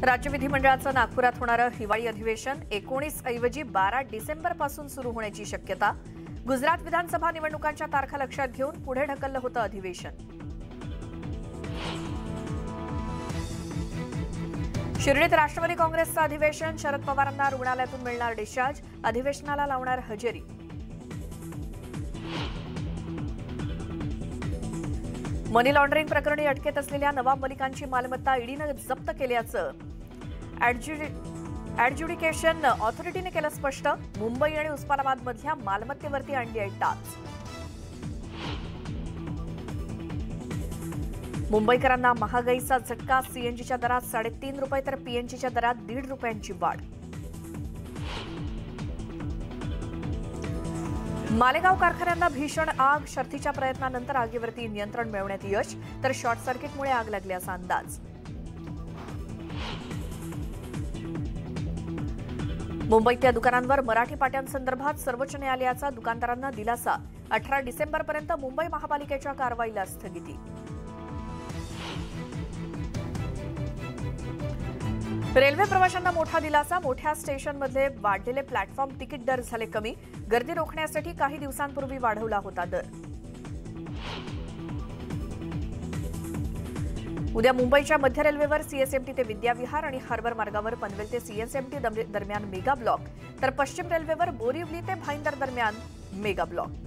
राज्य विधिमंडळाचं नागपुरात होणारं हिवाळी अधिवेशन 19 ऐवजी 12 डिसेंबरपासून सुरू होण्याची शक्यता। गुजरात विधानसभा निवडणुकांच्या तारखा लक्षात घेऊन पुढे ढकललं होतं अधिवेशन। शिर्डीत राष्ट्रवादी काँग्रेसचं अधिवेशन, शरद पवारांना रुग्णालयातून मिळणार डिस्चार्ज, अधिवेशनाला लावणार हजेरी। मनी लॉन्ड्रिंग प्रकरणी अटकेत असलेल्या नवाब मलिकांची मालमत्ता ईडीनं जप्त केल्याचं ॲडज्युडिकेशन ऑथॉरिटीने केलं स्पष्ट। मुंबई आणि उस्मानाबादमधल्या मालमत्तेवरती आणली आहे टाच। मुंबईकरांना महागाईचा झटका, सीएनजीच्या दरात 3.5 रुपये तर पीएनजीच्या दरात 1.5 रुपयांची वाढ। मालेगाव कारखान्यांना भीषण आग, शर्थीच्या प्रयत्नानंतर आगीवरती नियंत्रण मिळवण्यात यश, तर शॉर्ट सर्किटमुळे आग लागल्याचा अंदाज। मुंबईतल्या दुकानांवर मराठी पाट्यांसंदर्भात सर्वोच्च न्यायालयाचा दुकानदारांना दिलासा, 18 डिसेंबरपर्यंत मुंबई महापालिकेच्या कारवाईला स्थगिती। रेल्वे प्रवाशांना मोठा दिलासा, मोठ्या स्टेशनमधले वाढलेले प्लॅटफॉर्म तिकीट दर झाले कमी, गर्दी रोखण्यासाठी काही दिवसांपूर्वी वाढवला होता दर। उद्या मुंबईच्या मध्य रेल्वेवर सीएसएमटी ते विद्याविहार आणि हार्बर मार्गावर पनवेल ते सीएसएमटी दरम्यान मेगा ब्लॉक, तर पश्चिम रेल्वेवर बोरिवली ते भाईंदर दरम्यान मेगा ब्लॉक।